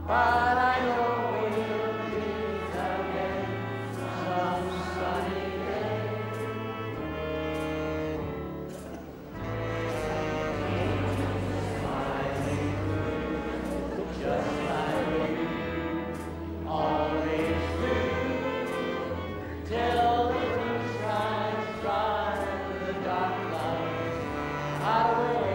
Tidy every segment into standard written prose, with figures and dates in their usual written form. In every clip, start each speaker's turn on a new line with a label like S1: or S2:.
S1: but I know we'll meet again some sunny day. Smiling through, just like you always do, till the blue skies drive the dark clouds away.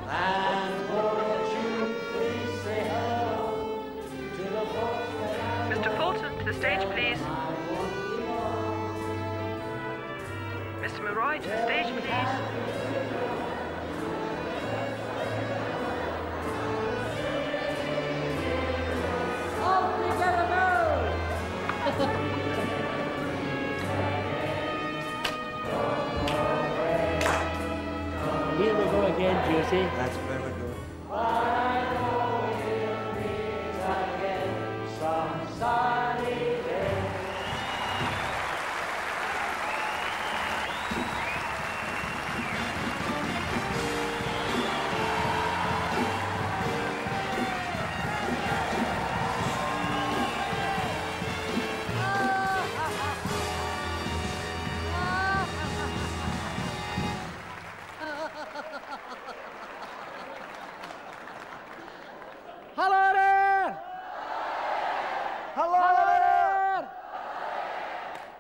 S1: And won't you please say hello to the folks that I
S2: Mr. Fulton, to the stage, please. Mr. Milroy, to the stage, please.
S1: all together now.
S3: Here we go again, Josie.
S4: That's where we're going.
S1: But I know we'll meet again some sunny day.
S3: Hello there!
S4: Hello!
S3: Hello there!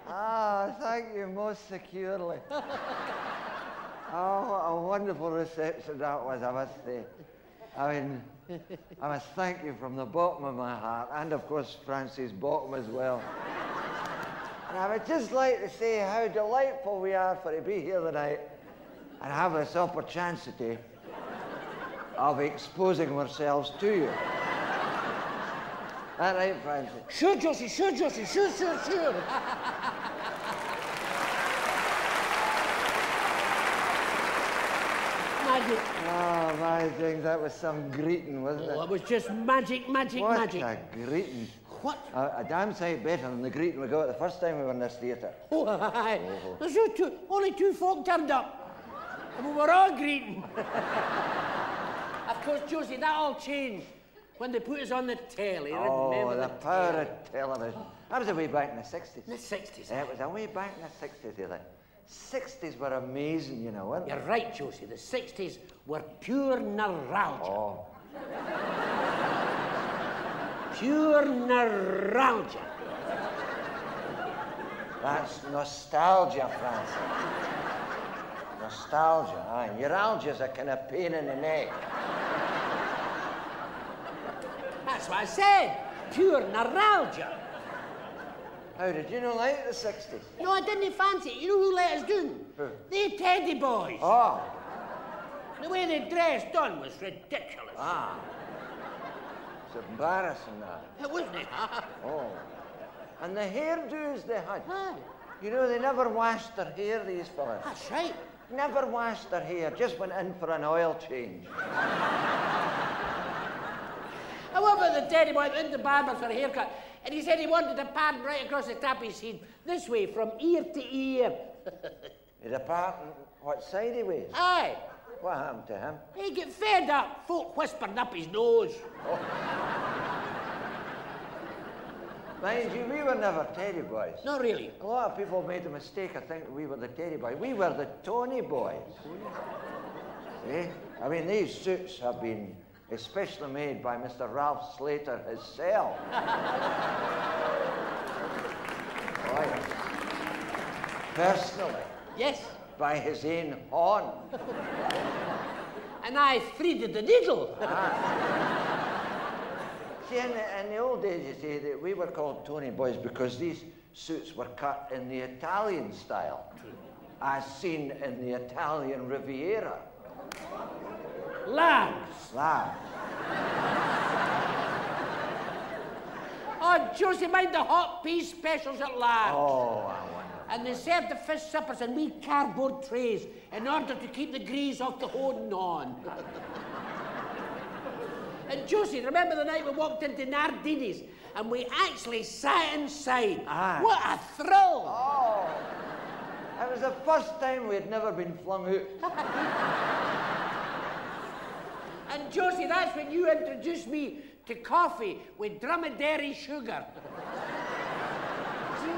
S4: Ah, thank you most securely. Oh, what a wonderful reception that was, I must say. I mean, I must thank you from the bottom of my heart, and of course Francie's bottom as well. And I would just like to say how delightful we are for to be here tonight and have this opportunity of exposing ourselves to you. That right, Francie?
S3: Sure, Josie, sure, Josie, sure, sure, sure. Magic.
S4: Oh, my things, that was some greeting, wasn't
S3: Oh,
S4: it?
S3: it was just magic, magic,
S4: What
S3: magic.
S4: a greeting.
S3: What?
S4: A damn sight better than the greeting we got the first time we were in this theatre.
S3: Oh, aye. There's you two, only two folk turned up. And we were all greeting. Of course, Josie, that all changed when they put us on the telly.
S4: Oh,
S3: Remember
S4: the
S3: the
S4: power
S3: telly?
S4: of television. That was way back in the 60s.
S3: In the 60s.
S4: Yeah, it was way back in the 60s, the 60s were amazing, you know, weren't they?
S3: You're right, Josie. The 60s were pure neuralgia.
S4: Oh,
S3: Pure neuralgia.
S4: that's nostalgia, Francie. Nostalgia, aye. Neuralgia's a kind of pain in the neck.
S3: That's what I said. Pure neuralgia.
S4: How did you not like the 60s?
S3: No, I didn't fancy it. You know who let us do?
S4: Who?
S3: The Teddy Boys.
S4: Oh,
S3: The way they dressed on was ridiculous.
S4: ah. It's embarrassing, that.
S3: It wasn't it?
S4: Oh. And the hairdos they had.
S3: Aye.
S4: You know, they never washed their hair, these fellas.
S3: That's right.
S4: Never washed their hair, just went in for an oil change.
S3: And what about the Teddy Boy went into the barber for a haircut, and he said he wanted a pad right across the top of his head, this way, from ear to ear.
S4: He'd a pattern, what side he was?
S3: Aye.
S4: What happened to him?
S3: He get fed up. Folk whispered up his nose.
S4: Mind you, we were never Teddy Boys.
S3: Not really.
S4: A lot of people made the mistake of thinking we were the Teddy Boys. We were the Tony Boys. See? I mean, these suits have been especially made by Mr. Ralph Slater himself. Oh, yes. Personally,
S3: Yes.
S4: by his own horn.
S3: And I threaded the needle.
S4: See, in the old days, you see, that we were called Tony Boys because these suits were cut in the Italian style, as seen in the Italian Riviera.
S3: Lads.
S4: Lads.
S3: Oh, Josie, mind the hot pea specials at Lads.
S4: Oh, I wonder.
S3: And they served the fish suppers in wee cardboard trays in order to keep the grease off the holding on. And Josie, remember the night we walked into Nardini's and we actually sat inside?
S4: Aye.
S3: What a thrill!
S4: Oh, it was the first time we'd never been flung out.
S3: And Josie, that's when you introduced me to coffee with dromedary sugar. See?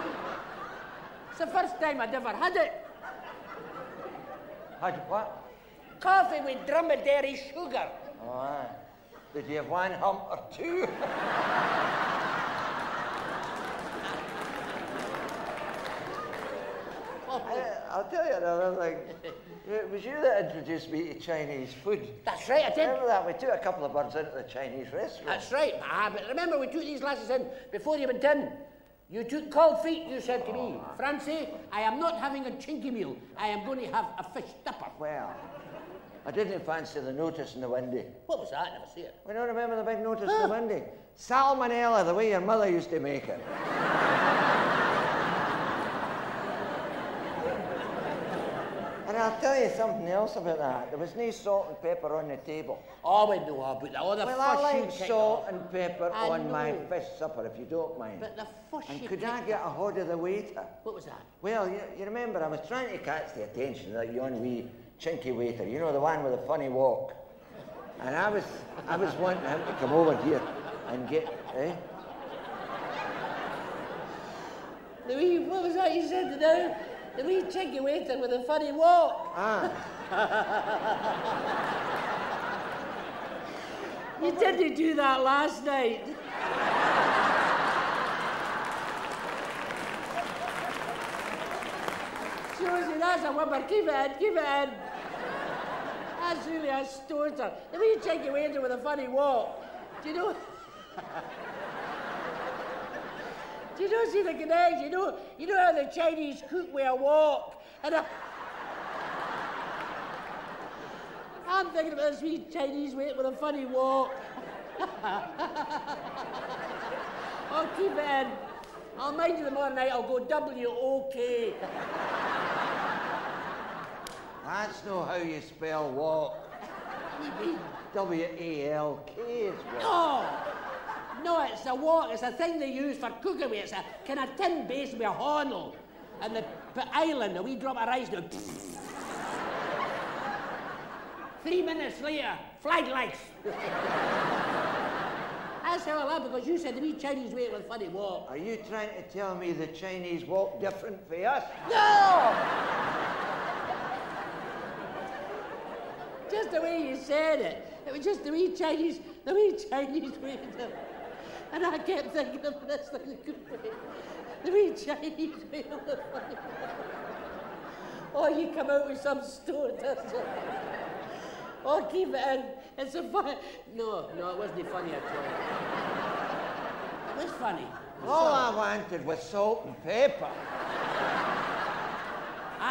S3: It's the first time I'd ever had it.
S4: Had what?
S3: Coffee with dromedary sugar.
S4: Oh, aye. Did you have one hump or two? I'll tell you another thing. It was you that introduced me to Chinese food.
S3: That's right, I did.
S4: Remember that? We took a couple of birds into the Chinese restaurant.
S3: That's right. But remember, we took these lasses in before you went in. You took cold feet, you said to me, Francie, I am not having a chinky meal. I am going to have a fish dipper.
S4: Well, I didn't fancy the notice in the windy.
S3: What was that? I never see it.
S4: We don't remember the big notice in the windy. Salmonella, the way your mother used to make it. And I'll tell you something else about that. There was no salt and pepper on the table.
S3: Oh, we know about that. Oh, the
S4: Well,
S3: fish
S4: I
S3: you
S4: like
S3: kicked
S4: salt
S3: off.
S4: and pepper
S3: I
S4: on my
S3: know.
S4: fish supper, if you don't mind.
S3: But the fish
S4: And
S3: you
S4: could I
S3: kicked
S4: get a hold of the waiter?
S3: What was that?
S4: Well, you remember, I was trying to catch the attention of that young wee chinky waiter, you know, the one with the funny walk. And I was wanting him to come over here and get, eh?
S3: The wee, what was that you said today? The wee chinky waiter with a funny walk.
S4: Ah.
S3: You didn't do that last night. Josie, that's a whimper. Keep it in, keep it in. That's really a stoner. The wee chinky waiter with a funny walk. Do you know? Do you know, see the connection? You know how the Chinese cook with a walk? And I'm thinking about this wee Chinese waiter with a funny walk. I'll keep it in. I'll mind you tomorrow night, I'll go W-O-K.
S4: That's not how you spell walk. W-A-L-K is walk.
S3: No, it's a walk. It's a thing they use for cooking with. It's a kind of tin base with a handle. And the island, a wee drop of rice now. 3 minutes later, flight lights. That's how I laugh, because you said the wee Chinese waiter with a funny walk.
S4: Are you trying to tell me the Chinese walk different for us?
S3: No! Just the way you said it. It was just the wee Chinese waiter. And I kept thinking of this thing that could be. The wee Chinese waiter with a funny walk. Oh, you come out with some stone, doesn't it? Oh, keep it in. It's a funny. No, it wasn't funny at all. It was funny.
S4: All I wanted was salt and pepper.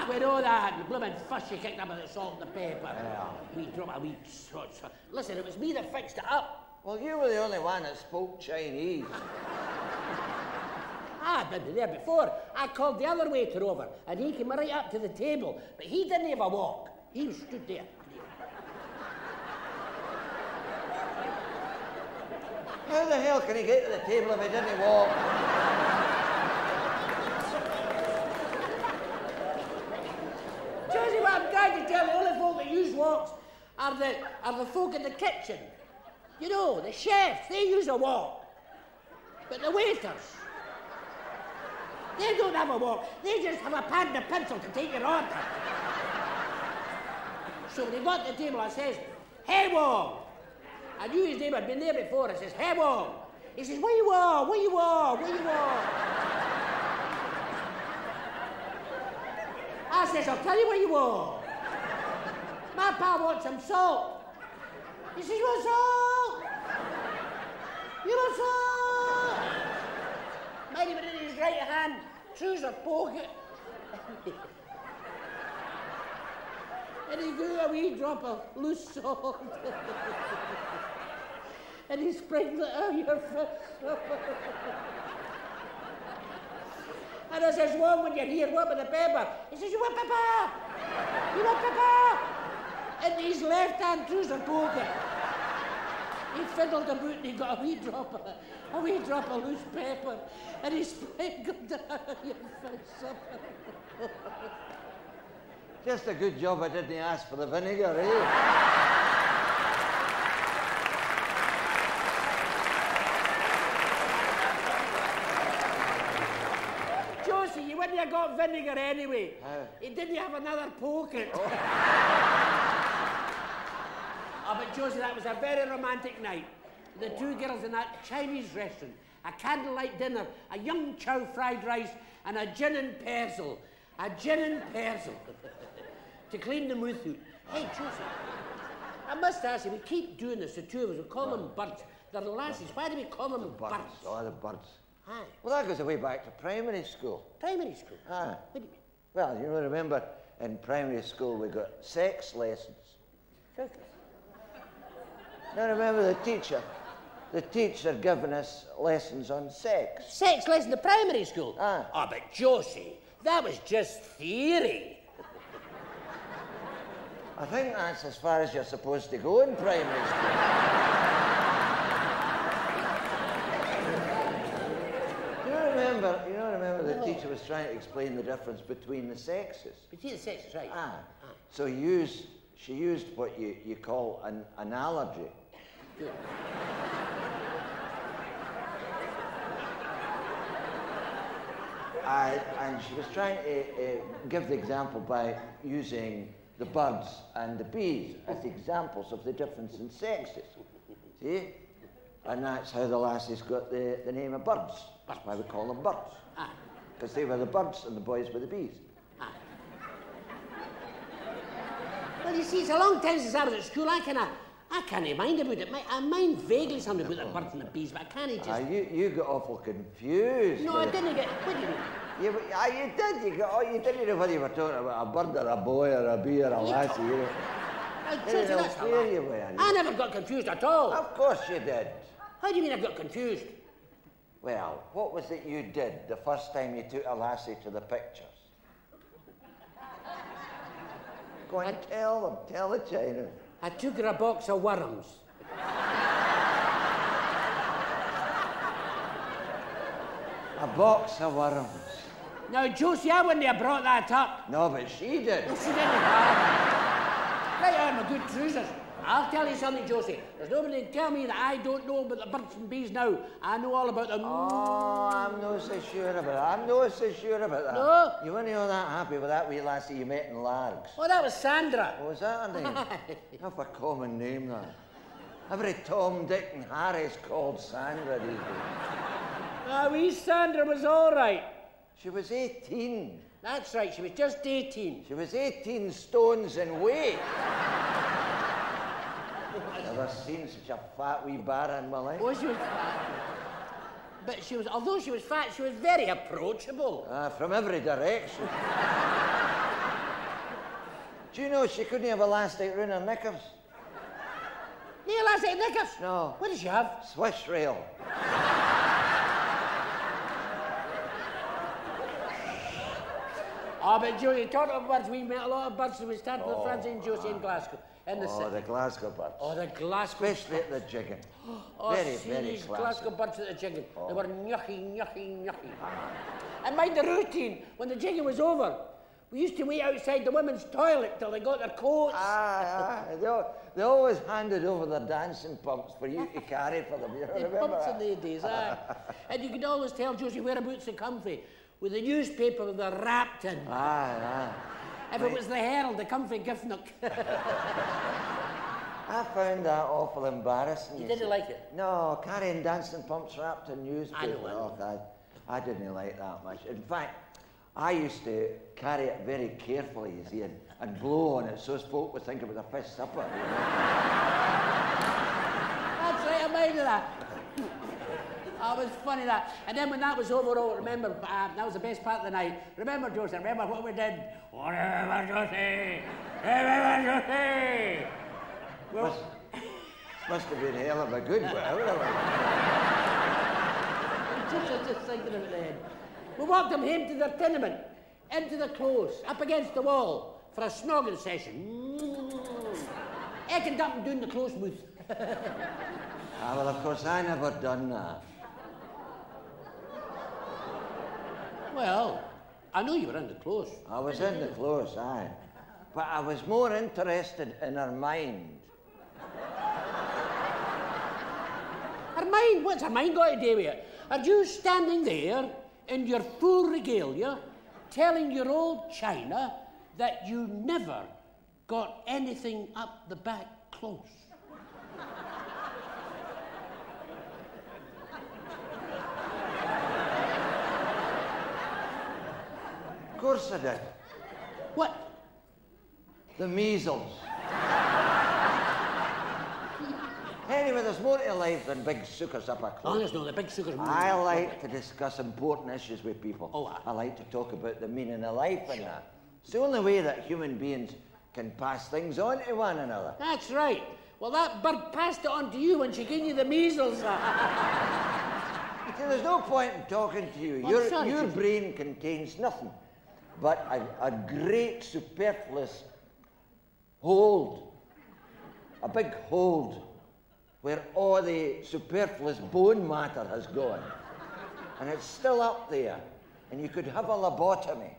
S3: We know that. The blooming fuss you kicked up with the salt and the pepper.
S4: Yeah.
S3: We drop a wee salt. Listen, it was me that fixed it up.
S4: Well, you were the only one that spoke Chinese.
S3: I'd been there before. I called the other waiter over, and he came right up to the table, but he didn't have a walk. He stood there.
S4: How the hell can he get to the table if he didn't walk?
S3: Josie, what I'm trying to tell you, the only folk that use walks are the folk in the kitchen. You know, the chefs, they use a walk. But the waiters, they don't have a walk. They just have a pad and a pencil to take your order. So when he got to the table, I says, "Hey, Wong." I knew his name had been there before. I says, "Hey, Wong." He says, "Where you want? Where you want? Where you want?" I says, "I'll tell you where you want. My pal wants some salt." He says, "You want salt? You want salt?" Might have been in his right hand, trouser pocket. And he grew a wee drop of loose salt. And he sprinkled it on your face. And I says, "Well, when you're here, what with the pepper?" He says, "You want pepper? You want pepper?" In his left-hand trouser pocket. He fiddled about and he got a wee drop of loose pepper, and he sprinkled it on your face.
S4: Just a good job I didn't ask for the vinegar, eh?
S3: you got vinegar anyway?
S4: How?
S3: He didn't have another pocket. Oh. But Josie, that was a very romantic night. The two girls in that Chinese restaurant, a candlelight dinner, a young chow fried rice, and a gin and persil. A gin and persil. To clean the mouth out. Hey, Josie, I must ask you, we keep doing this, the two of us, we call them birds. They're lasses. Why do we call them birds?
S4: Oh, the birds.
S3: Aye.
S4: Well, that goes way back to primary school.
S3: Primary school?
S4: Aye.
S3: What do you mean?
S4: Well, you know, remember, in primary school we got sex lessons. Now remember the teacher giving us lessons on sex.
S3: Sex lesson in primary school?
S4: Aye.
S3: Oh, but Josie, that was just theory.
S4: I think that's as far as you're supposed to go in primary school. You know, remember the teacher was trying to explain the difference between the sexes.
S3: Between the sexes, right.
S4: Aye. So she used what you call an analogy.
S3: Good.
S4: And she was trying to give the example by using the birds and the bees as examples of the difference in sexes. See? And that's how the lassies got the name of birds. That's why we call them birds. Because they were the birds and the boys were the bees.
S3: Well, you see, it's a long time since I was at school. I can't mind about it. I mind vaguely something about the birds and the bees, but I can't just...
S4: You got awful confused.
S3: No, I didn't get... What do you mean?
S4: You did. You didn't know whether you were talking about a bird or a boy or a bee or a lassie. You know.
S3: Josie, that's a lie. I never got confused at all.
S4: Of course you did.
S3: How do you mean I got confused?
S4: Well, what was it you did the first time you took a lassie to the pictures? Go and tell them. Tell the China.
S3: I took her a box of worms.
S4: A box of worms.
S3: Now, Josie, I wouldn't have brought that up.
S4: No, but she did.
S3: Well, she didn't. Right on, my good trousers. I'll tell you something, Josie. There's nobody can tell me that I don't know about the birds and bees now. I know all about them.
S4: Oh, I'm not so sure about that.
S3: No?
S4: You weren't all that happy with that wee lassie you met in Largs.
S3: Oh, that was Sandra.
S4: Oh, was that her name? That's a common name, that. Every Tom, Dick and Harry's called Sandra these days.
S3: Wee Sandra was all right.
S4: She was 18.
S3: That's right, she was just 18.
S4: She was 18 stones in weight. Never seen such a fat wee barra in my life.
S3: Oh, she was fat. But she was, although she was fat, she was very approachable.
S4: From every direction. Do you know she couldn't have elastic round her knickers?
S3: No elastic knickers?
S4: No.
S3: What did she have?
S4: Swiss rail.
S3: But Joey, talking of birds, we met a lot of birds when we started with Francie and Josie in Glasgow.
S4: The Glasgow birds.
S3: Oh, the Glasgow.
S4: Especially at the jigging.
S3: Very
S4: classy.
S3: Glasgow birds at the jigging. They were nyucky. And mind the routine, when the jigging was over, we used to wait outside the women's toilet till they got their coats.
S4: They always handed over their dancing pumps for you to carry for them. You remember
S3: Pumps
S4: that?
S3: in the days, aye. And you could always tell Josie whereabouts the comfy with the newspaper they're wrapped in.
S4: Aye.
S3: If it was the Herald, the comfy giftnook.
S4: I found that awful embarrassing.
S3: You didn't like it?
S4: No, carrying dancing pumps wrapped in newspaper.
S3: I know.
S4: I didn't like that much. In fact, I used to carry it very carefully, you see, and blow on it so as folk would think it was a fish supper. You know?
S3: That's right, I minded that. Oh, it was funny that. And then when that was over, remember, that was the best part of the night. Remember, Josie, remember what we did? Remember, Josie! Well,
S4: must have been a hell of a good one.
S3: just thinking of it then. We walked them home to their tenement, into the close, up against the wall, for a snogging session. Eking up and doing the close booth.
S4: Well, of course, I never done that.
S3: Well, I know you were in the close.
S4: I was in the close, aye. But I was more interested in her mind.
S3: Her mind? What's her mind got to do with it? Are you standing there in your full regalia, telling your old China that you never got anything up the back close.
S4: Of course I did.
S3: What?
S4: The measles. Anyway, there's more to life than big suckers up a
S3: Oh,
S4: close.
S3: there's no, the big sugar's more.
S4: I like to discuss important issues with people.
S3: Oh,
S4: I like to talk about the meaning of life and that. It's the only way that human beings can pass things on to one another.
S3: That's right. Well, that bird passed it on to you when she gave you the measles.
S4: See, there's no point in talking to you.
S3: I'm
S4: Your brain contains nothing but a great superfluous hold. A big hold where all the superfluous bone matter has gone. And it's still up there. And you could have a lobotomy.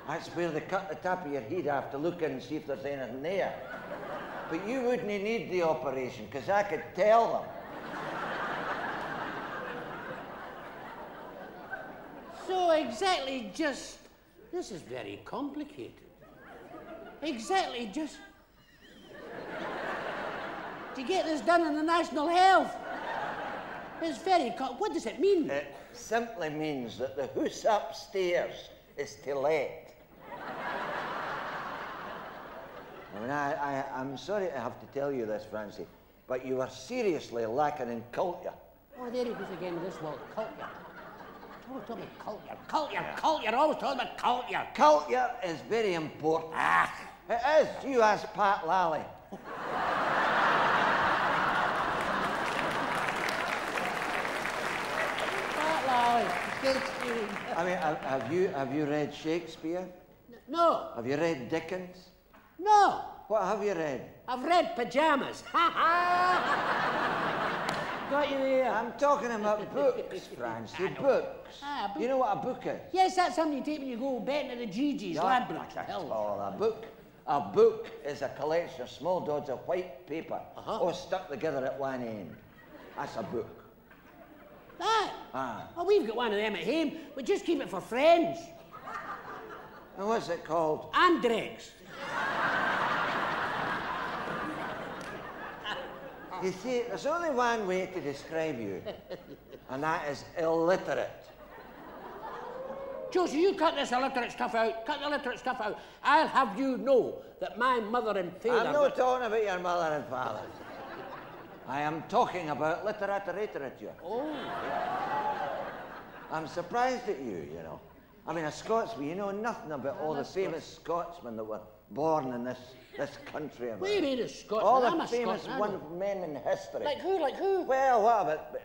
S4: That's where they cut the top of your head off to look in and see if there's anything there. But you wouldn't need the operation, because I could tell them.
S3: So exactly just... This is very complicated. Exactly just... To get this done in the National Health. It's very... What does it mean?
S4: It simply means that the house upstairs is to let. I mean, I'm sorry to have to tell you this, Francie, but you are seriously lacking in culture.
S3: Oh, there he goes again with this word, culture. Always talking about culture, culture, always talking about culture.
S4: Culture is very important.
S3: Ah.
S4: It is. You ask Pat Lally. I mean, have you read Shakespeare?
S3: No.
S4: Have you read Dickens?
S3: No.
S4: What have you read?
S3: I've read Pajamas. Ha ha! Got you there.
S4: I'm talking about books, Francie, books.
S3: Ah,
S4: You know what a book is?
S3: Yes, that's something you take when you go betting at the Gigi's Labyrinth.
S4: Oh, a book. A book is a collection of small dots of white paper, all stuck together at one end. That's a book.
S3: That?
S4: Ah.
S3: Oh, we've got one of them at home. We just keep it for friends.
S4: And what's it called?
S3: Andrex.
S4: You see, there's only one way to describe you, and that is illiterate.
S3: Josie, you cut this illiterate stuff out. Cut the illiterate stuff out. I'll have you know that my mother and father...
S4: I'm not talking about your mother and father. I am talking about literature.
S3: Oh.
S4: I'm surprised at you, you know. I mean, a Scotsman, you know nothing about all the famous Scotsmen that were born in this country.
S3: What do you mean a Scotsman?
S4: All
S3: I'm
S4: the
S3: a
S4: famous
S3: Scotsman.
S4: wonderful men in history.
S3: Like who? Like who?
S4: Well, what about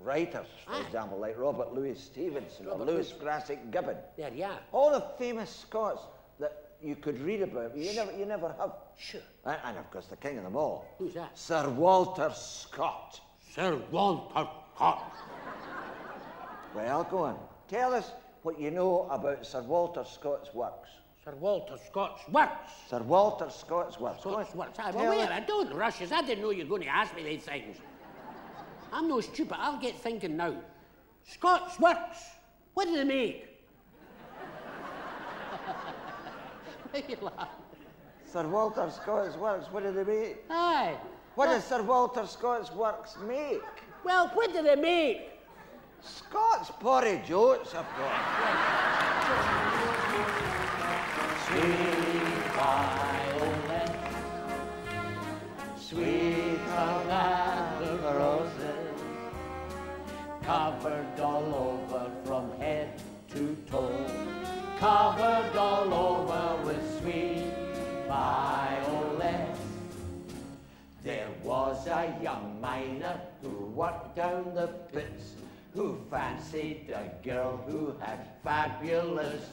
S4: writers, for example, like Robert Louis Stevenson or Lewis Grassic Gibbon?
S3: There you are.
S4: All the famous Scots that you could read about, but you never have.
S3: Sure.
S4: And of course, the king of them all.
S3: Who's that?
S4: Sir Walter Scott.
S3: Sir Walter Scott.
S4: Well, go on. Tell us what you know about Sir Walter Scott's works.
S3: Sir Walter Scott's works.
S4: Sir Walter Scott's works.
S3: Scott's works. Aye,
S4: Tell
S3: well, wait,
S4: us.
S3: I don't rush us. I didn't know you were going to ask me these things. I'm no stupid. I'll get thinking now. Scott's works. What do they make? Why you laugh?
S4: Sir Walter Scott's works, what do they make?
S3: Aye.
S4: What does Sir Walter Scott's works make?
S3: Well, what do they make?
S4: Scott's porridge oats, of course.
S1: Sweet violet, sweeter than the roses, covered all over from head to toe, covered all over with sweet violet. There was a young miner who worked down the pits, who fancied a girl who had fabulous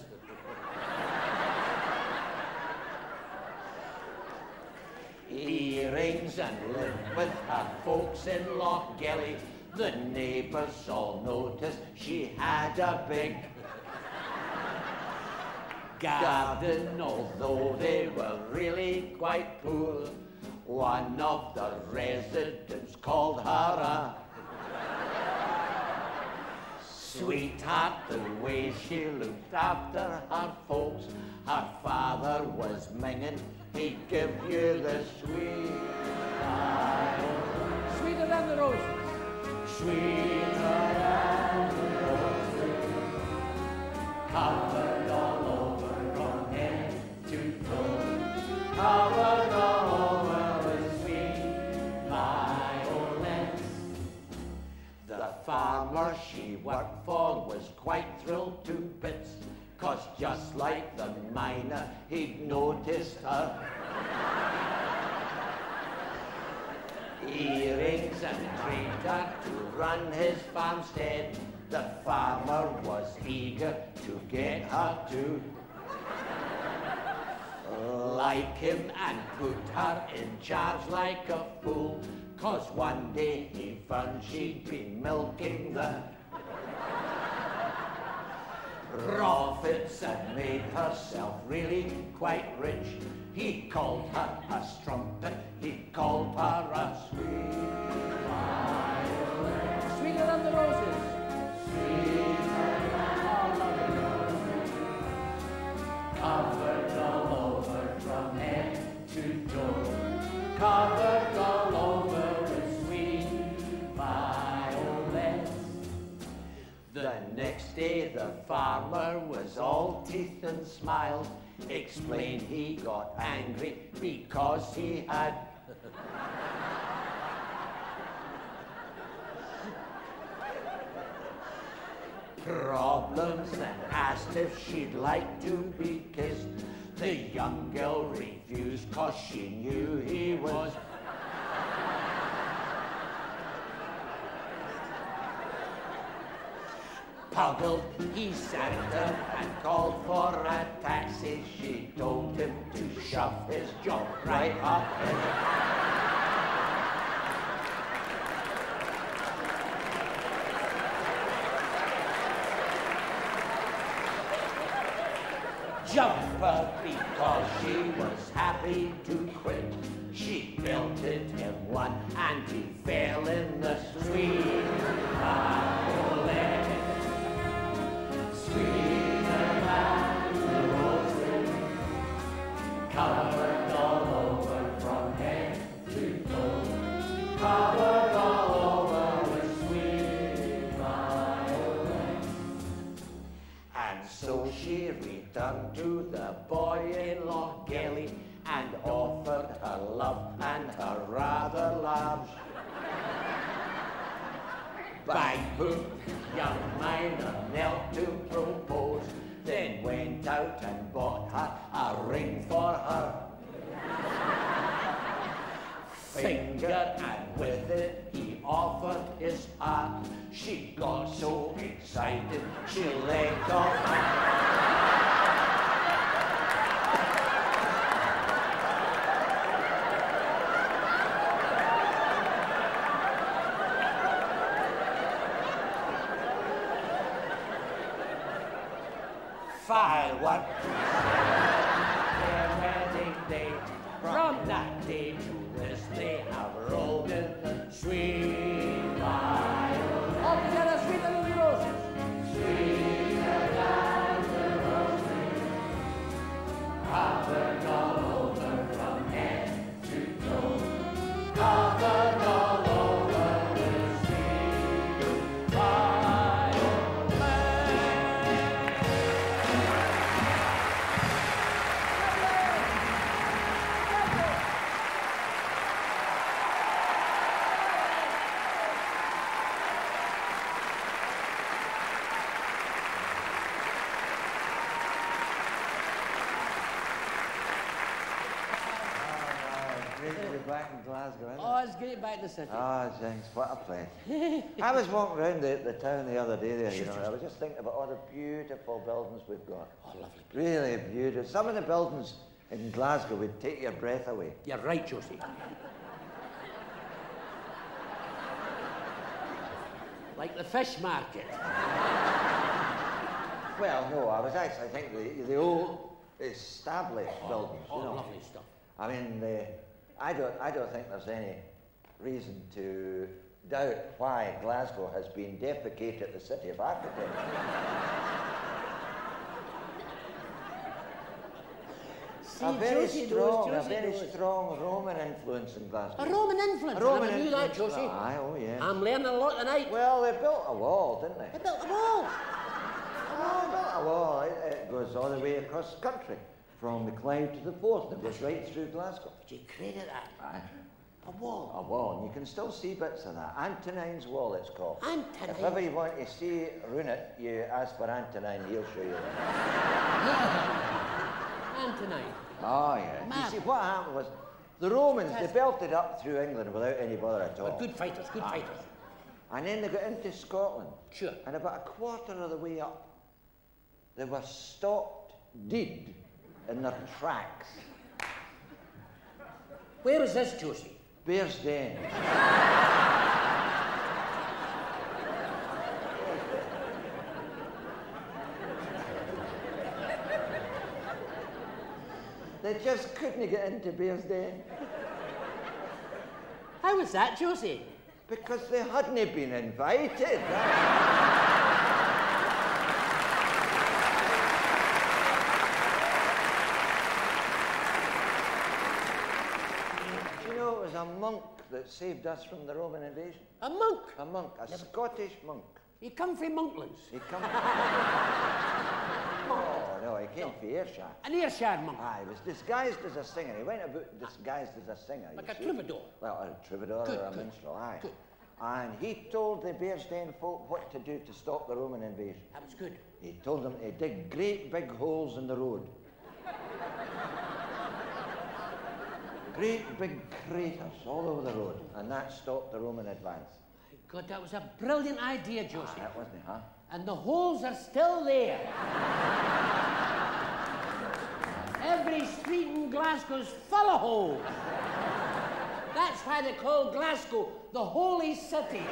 S1: earrings and lived with her folks in Lochgelly. The neighbours all noticed she had a big garden, although they were really quite poor. One of the residents called her a Sweetheart, the way she looked after her folks. Her father was minging, he'd give you the sweet violin.
S3: Sweeter than the roses.
S1: Sweeter than the roses, covered all over from head to toe, covered all over with sweet violets. The farmer she worked for was quite thrilled to bits, 'cause just like the miner, he'd noticed her earrings and trained her to run his farmstead. The farmer was eager to get her to like him and put her in charge like a fool, 'cause one day he found she'd been milking the profits and made herself really quite rich. He called her a strumpet, he called her a sweet violin.
S3: Sweeter than the roses.
S1: Sweeter than the roses, covered all over from head to toe, covered all over with sweet violets. The next day the farmer was all teeth and smiles, explained he got angry because he had problems, and asked if she'd like to be kissed. The young girl refused 'cause she knew he was puzzled. He sat her and called for a taxi. She told him to shove his job right up in it. Jumper because she was happy to quit. She belted him one and he fell in the sweet violin. Sweeter than the roses, covered all over from head to toe, covered all over with sweet violin. And so she returned to the boy-in-law Gelly and offered her love and her rather large bank book. Young miner knelt to propose, then went out and bought her a ring for her finger, and with it he offered his heart. She got so excited she let off her. Firework, their wedding day. From that day to this, they have rolled in the sweet violin.
S3: All together, sweeter than the roses.
S1: Sweeter than the roses, covered all over from head to toe, covered all over with sweet violin.
S4: Great to be back in Glasgow, isn't it?
S3: Oh, it's great back in the city.
S4: Oh, James, what a place. I was walking around the town the other day there, you know, I was just thinking about all the beautiful buildings we've got.
S1: Oh, lovely.
S4: Really beautiful. Some of the buildings in Glasgow would take your breath away.
S1: You're right, Josie. Like the fish market.
S4: Well, no, I was actually thinking the old established buildings, you know.
S1: Lovely stuff.
S4: I mean, I don't think there's any reason to doubt why Glasgow has been defecated the city of architects. A very strong Roman influence in Glasgow.
S3: A Roman influence?
S4: A Roman
S3: I never knew that, Josie.
S4: Aye, oh yeah.
S3: I'm learning a lot tonight.
S4: Well, they built a wall, didn't they?
S3: They built a wall.
S4: They built a wall. It goes all the way across the country, from the Clyde to the Forth. It goes right through Glasgow.
S3: Did you credit that?
S4: Aye.
S3: A wall.
S4: A wall, and you can still see bits of that. Antonine's Wall, it's called.
S3: Antonine?
S4: If ever you want to see Runit, you ask for Antonine, he'll show you.
S3: Antonine.
S4: Oh, yeah.
S3: Mad.
S4: You see, what happened was, the Romans, they belted up through England without any bother at all.
S3: Good fighters, good fighters.
S4: And then they got into Scotland.
S3: Sure.
S4: And about a quarter of the way up, they were stopped dead in their tracks.
S3: Where is this, Josie?
S4: Bears Den. They just couldn't get into Bears Den.
S3: How was that, Josie?
S4: Because they hadn't been invited. Do you know it was a monk that saved us from the Roman invasion?
S3: A monk?
S4: A monk, a Scottish monk.
S3: He come from Monklands?
S4: He come... Oh, no, he came from Ayrshire.
S3: An Ayrshire monk?
S4: Ah, he was disguised as a singer. He went about disguised as a singer.
S3: Like a troubadour?
S4: Well, a troubadour
S3: Good,
S4: or a
S3: good,
S4: minstrel, aye.
S3: good.
S4: And he told the Bearsden folk what to do to stop the Roman invasion.
S3: That was good.
S4: He told them to dig great big holes in the road. Great big craters all over the road, and that stopped the Roman advance.
S3: My God, that was a brilliant idea, Josie.
S4: Ah, that wasn't it, huh?
S3: And the holes are still there. Every street in Glasgow's full of holes. That's why they call Glasgow the Holy City.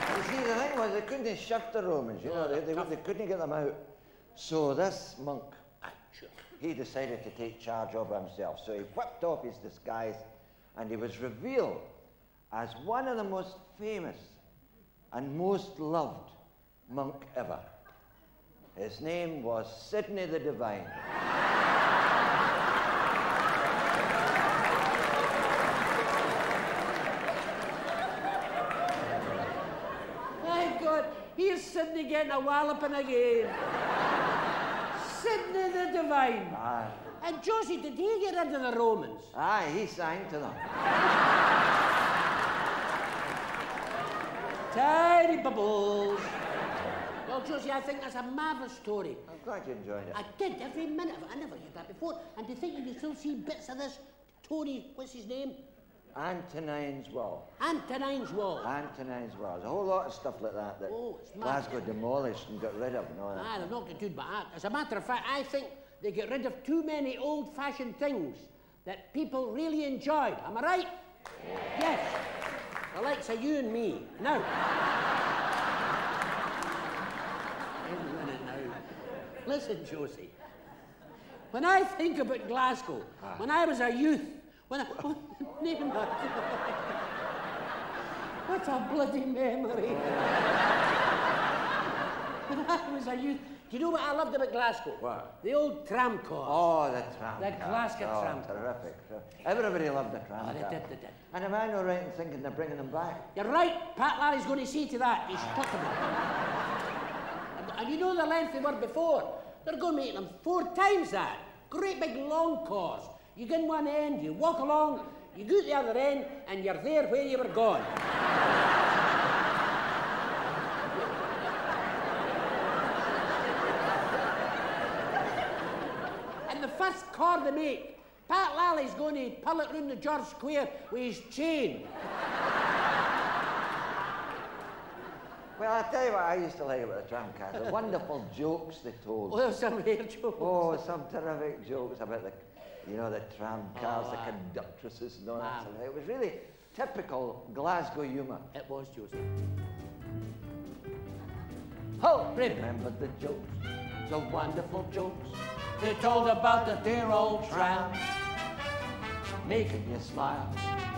S4: You see, the thing was, they couldn't shut the Romans, you know, they couldn't get them out. So this monk, he decided to take charge of himself. So he whipped off his disguise, and he was revealed as one of the most famous and most loved monk ever. His name was Sidney the Divine.
S3: My God, here's Sidney getting a walloping again. Sidney the Divine.
S4: Aye.
S3: And Josie, did he get rid of the Romans?
S4: Aye, he sang to them.
S3: Tiny bubbles. Well, Josie, I think that's a marvellous story.
S4: I'm glad you enjoyed it.
S3: I did, every minute of it. I never heard that before. And to think you can still see bits of this Tony, what's his name?
S4: Antonine's Wall.
S3: Antonine's Wall.
S4: Antonine's Wall. There's a whole lot of stuff like that
S3: it's mad.
S4: Glasgow demolished and got rid of and all that.
S3: They've knocked it good back. As a matter of fact, I think they get rid of too many old-fashioned things that people really enjoyed. Am I right? Yes. The likes of you and me. Now. Wait a minute now. Listen, Josie. When I think about Glasgow, when I was a youth, name that. What a bloody memory. When I was a youth, do you know what I loved about Glasgow?
S4: What?
S3: The old tram cars.
S4: Oh, the tram
S3: The
S4: cars.
S3: Glasgow tram.
S4: Terrific. Everybody loved the tram
S3: They
S4: cars.
S3: did.
S4: And am I not right in thinking they're bringing them back?
S3: You're right. Pat Larry's going to see to that. He's stuck them. And you know the length they were before? They're going to make them 4 times that. Great big long cars. You get in one end, you walk along, you go to the other end, and you're there where you were going. And the first car they make, Pat Lally's going to pull it round the George Square with his chain.
S4: Well, I'll tell you what I used to like about the tram cars. The wonderful jokes they told.
S3: Oh, there's some rare jokes.
S4: Oh, some terrific jokes about the tram cars, the conductresses and all that. It was really typical Glasgow humour.
S3: It was, Josie.
S4: Oh, remember the jokes, the wonderful jokes
S3: They told about the dear old tram.
S1: making you smile,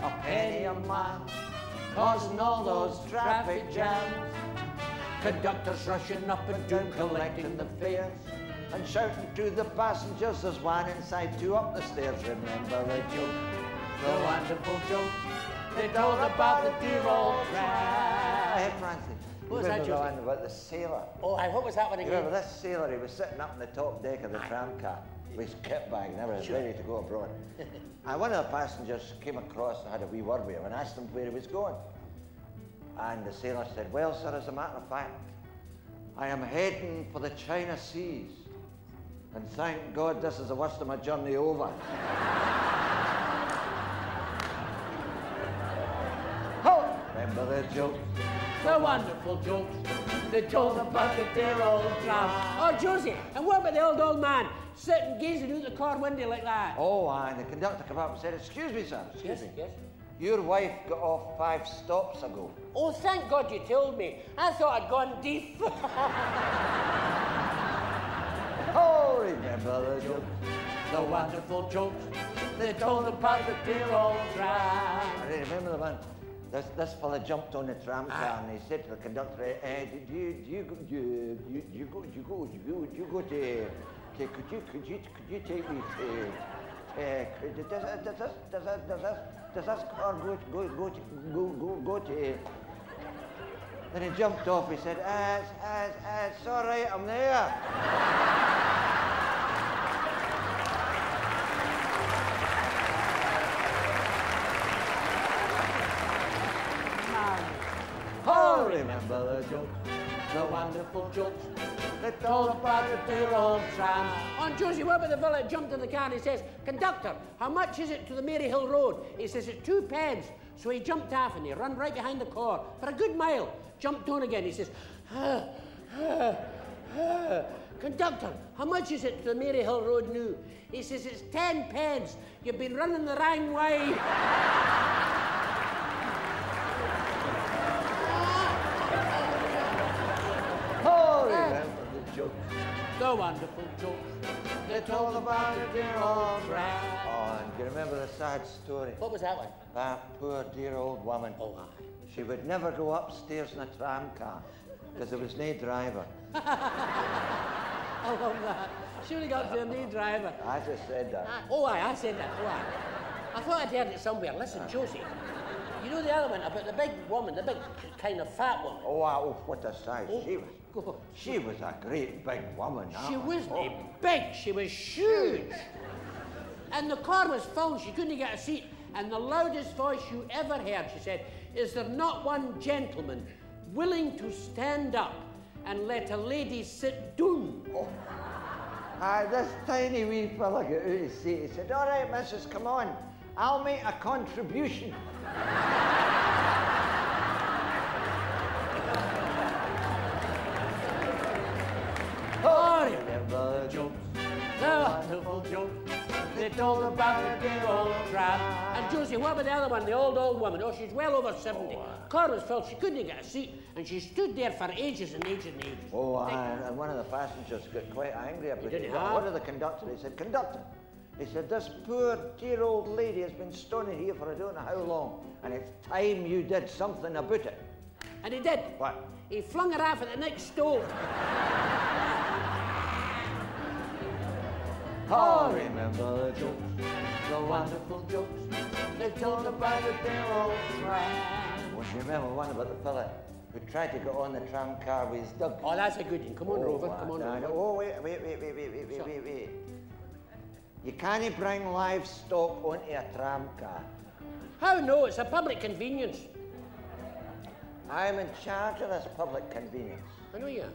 S1: a penny a mile, causing all those traffic jams. Conductors rushing up and down, collecting the fares, and shouting to the passengers, there's one inside, two up the stairs. Remember the joke, the wonderful joke they told about the dear old tram.
S4: Hey, Francie.
S1: What was that,
S4: the
S1: Josie?
S4: one about the sailor?
S1: Oh, what was that one
S4: You
S1: again?
S4: remember this sailor? He was sitting up in the top deck of the tram car with his kit bag and everything, ready to go abroad. And one of the passengers came across and had a wee word with him and asked him where he was going. And the sailor said, well, sir, as a matter of fact, I am heading for the China Seas. And thank God this is the worst of my journey over. Oh, remember the joke?
S3: The wonderful jokes they told about the dear old tram. Oh, Josie, and what about the old man sitting gazing out the car window like that?
S4: Oh, and the conductor came up and said, excuse me, sir, excuse me.
S3: Yes.
S4: Your wife got off 5 stops ago.
S3: Oh, thank God you told me. I thought I'd gone deaf.
S4: Oh, remember the joke?
S1: The wonderful jokes they told about the dear old tram.
S4: I remember the one. This fella jumped on the tram car and he said to the conductor, "Did you go to? Could you take me to? Does this car go to?" Then he jumped off. He said, "It's all right. I'm there."
S1: Oh, remember the jokes, the wonderful jokes they told about the dear old tram.
S3: On Josie, what about the fella that jumped in the car and he says, conductor, how much is it to the Maryhill Road? He says, it's 2 pence. So he jumped off and he ran right behind the car for a good mile. Jumped on again. He says, conductor, how much is it to the Maryhill Road now? He says, it's 10 pence. You've been running the wrong way.
S4: Oh, remember the joke?
S3: The wonderful jokes
S1: They told about the dear old tram.
S4: Oh, and do you remember the sad story?
S3: What was that one?
S4: That poor dear old woman.
S3: Oh, aye.
S4: She would never go upstairs in a tram car because there was no driver.
S3: I love that. She would have got to a new driver.
S4: I just said that.
S3: Oh, aye, I said that. Oh, aye. I thought I'd heard it somewhere. Listen, Josie, you know the other one about the big woman, the big kind of fat woman?
S4: Oh, what a size she was.
S3: God.
S4: She was a great big woman. that
S3: She
S4: one.
S3: wasn't big, she was huge. And the car was full, she couldn't get a seat. And the loudest voice you ever heard, she said, is there not one gentleman willing to stand up and let a lady sit down?
S4: Oh. This tiny wee fella got out of his seat. He said, all right, missus, come on. I'll make a contribution.
S3: Oh,
S1: Remember the jokes, the wonderful jokes they told about the dear old tram.
S3: and Josie, what about the other one, the old woman? Oh, she's well over 70. Car was full, she couldn't get a seat, and she stood there for ages and ages and ages.
S4: Oh, and one of the passengers got quite angry about
S3: didn't
S4: it.
S3: have?
S4: One of the conductor, he said, conductor, he said, this poor dear old lady has been stoned here for I don't know how long, and it's time you did something about it.
S3: And he did.
S4: What?
S3: He flung her off at the next stove.
S1: Oh, remember the jokes, the wonderful jokes they told about the dear old tram.
S4: Well, you remember one about the fella who tried to get on the tram car with his dog?
S3: Oh, that's a good one. Come on, Rover. Come on, Rover.
S4: Oh, wait. You can't bring livestock onto a tram car.
S3: How no? It's a public convenience.
S4: I'm in charge of this public convenience.
S3: I know you are.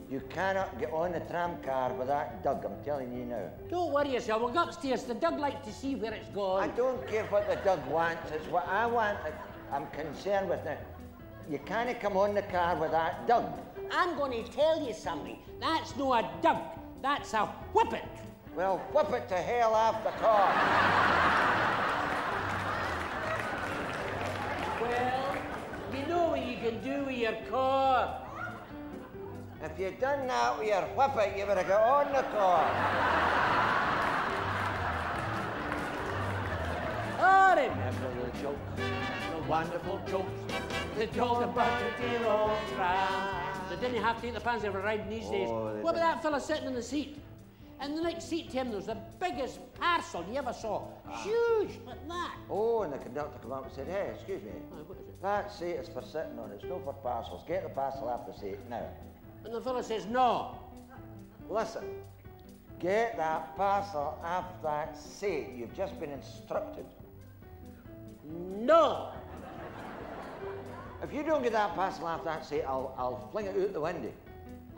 S4: You cannot get on the tram car with that dog, I'm telling you now.
S3: Don't worry yourself. We'll go upstairs. The dog likes to see where it's
S4: I
S3: gone.
S4: don't care what the dog wants, it's what I want that I'm concerned with now. You can't come on the car with that dog.
S3: I'm going to tell you something. That's no a dog. That's a whippet.
S4: Well, whip it to hell off the car.
S3: Well, you know what you can do with your car.
S4: If you'd done that with your whippet, you would have got on the car.
S1: Remember the jokes, the wonderful jokes they told about the dear old tram.
S3: They didn't have to eat the pants they were riding these days. What about that fella sitting in the seat? And the next seat to him, there was the biggest parcel you ever saw. Huge, like that.
S4: Oh, and the conductor came up and said, hey, excuse me,
S3: What is it?
S4: that seat is for sitting on, it's not for parcels. Get the parcel off the seat now.
S3: And the fella says, no.
S4: Listen, get that parcel off that seat. You've just been instructed.
S3: No.
S4: If you don't get that parcel off that seat, I'll fling it out the window.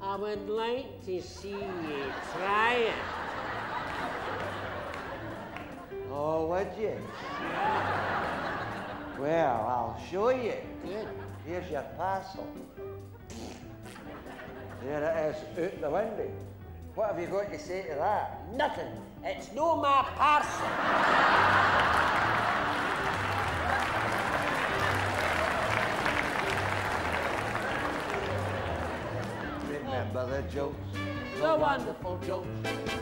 S3: I would like to see you try it.
S4: Oh, would you? Well, I'll show you.
S3: Good.
S4: Here's your parcel. There it is, out the window. What have you got to say to that?
S3: Nothing. It's no my parcel.
S4: Remember the jokes,
S3: The wonderful jokes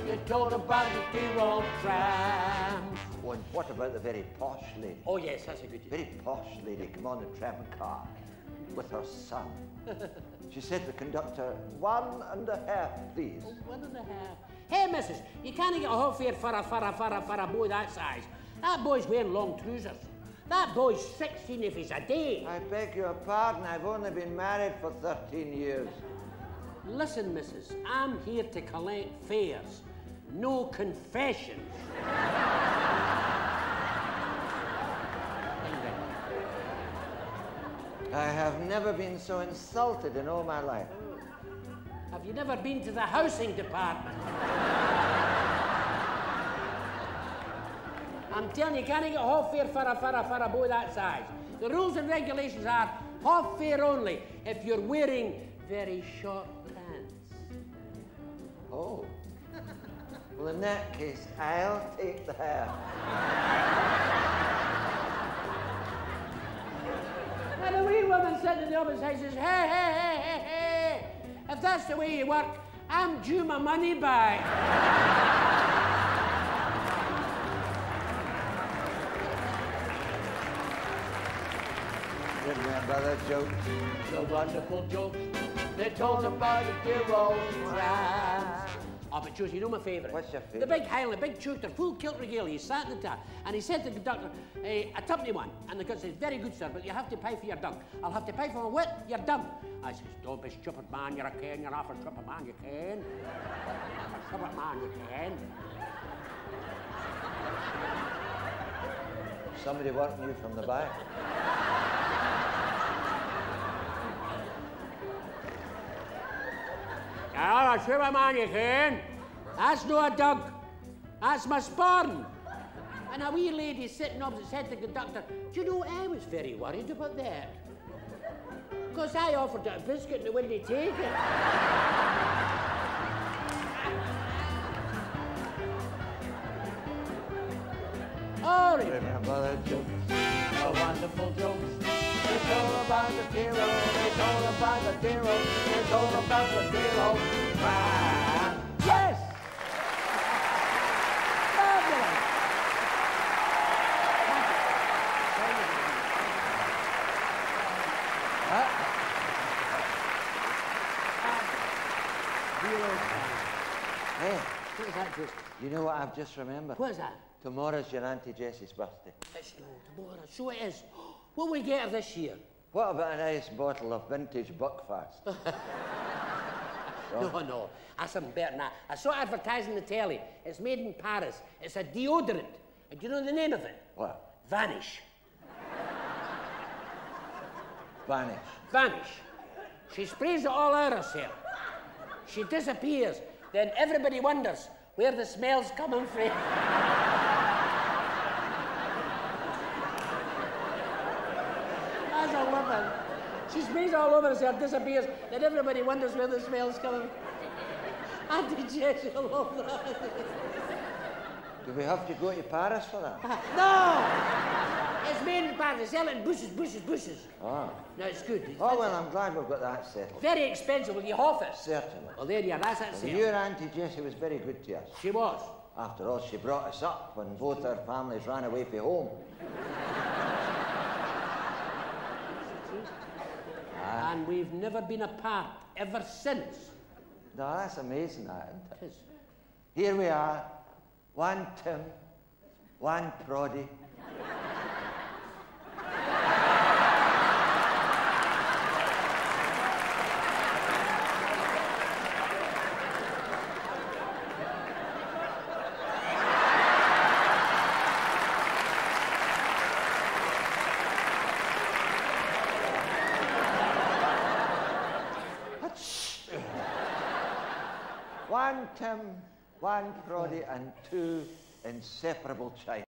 S3: they told about the dear old tram.
S4: Oh, and what about the very posh lady?
S3: Oh, yes, that's a good one.
S4: Very posh lady come on the tram car with her son. She said to the conductor, 1.5, please.
S3: Oh, 1.5. Hey, missus, you can't get a hot fare for a boy that size. That boy's wearing long trousers. That boy's 16 if he's a day.
S4: I beg your pardon, I've only been married for 13 years.
S3: Listen, missus, I'm here to collect fares, no confessions.
S4: I have never been so insulted in all my life.
S3: Have you never been to the housing department? I'm telling you, can't get a half fare for a boy that size. The rules and regulations are half fare only if you're wearing very short pants.
S4: Oh. Well, in that case, I'll take the half.
S3: And a wee woman sitting in the opposite side says, hey, if that's the way you work, I'm due my money back.
S4: Remember the jokes,
S1: The wonderful jokes they told about the dear old tram.
S3: Oh, but Jules, you know my favourite?
S4: What's your
S3: The
S4: favourite?
S3: big Highland, big tutor, full kilt regalia. He sat in the car and he said to the conductor, a tuppenny one. And the conductor says, very good, sir, but you have to pay for your dunk. I'll have to pay for my wit, your dunk. I says, don't be stupid, man, you're a can. You're not a stupid man, you can. Stupid man, you can.
S4: Somebody working you from the back.
S3: Oh, a stupid man, you can. That's no a dunk. That's my sporn. And a wee lady sitting opposite said to the conductor, do you know, I was very worried about that. Because I offered her a biscuit and they wouldn't take it. Oh,
S4: Remember the jokes.
S1: The wonderful jokes they told about the dear old, they told about the dear old, they told about the dear old tram.
S3: yes! Fabulous!
S4: Hey,
S3: What is that, Jules?
S4: you know what I've just remembered?
S3: What is that?
S4: Tomorrow's your Auntie Jessie's birthday.
S3: It's tomorrow. So it is. What will we get her this year?
S4: What about a nice bottle of vintage Buckfast?
S3: No. That's something better than that. I saw it advertising the telly. It's made in Paris. It's a deodorant. And do you know the name of it?
S4: What?
S3: Vanish.
S4: Vanish.
S3: Vanish. She sprays it all out herself. She disappears. Then everybody wonders where the smell's coming from. That's a woman. She sprays all over herself, disappears, then everybody wonders where the smell's coming from. Auntie Jessie will love that.
S4: Do we have to go to Paris for that?
S3: No! It's made in Paris. They sell it in bushes.
S4: Ah.
S3: No, it's good. It's
S4: Oh, well, I'm glad we've got that settled.
S3: very expensive. Will you half it?
S4: Certainly.
S3: Well, there you are. That's it.
S4: Your Auntie Jessie was very good to us.
S3: She was.
S4: After all, she brought us up when both our families ran away from home.
S3: And we've never been apart ever since.
S4: No, that's amazing, that, isn't it?
S3: It is.
S4: Here we are, one Tim, one Proddy. One Tim, one Proddy, and two inseparable children.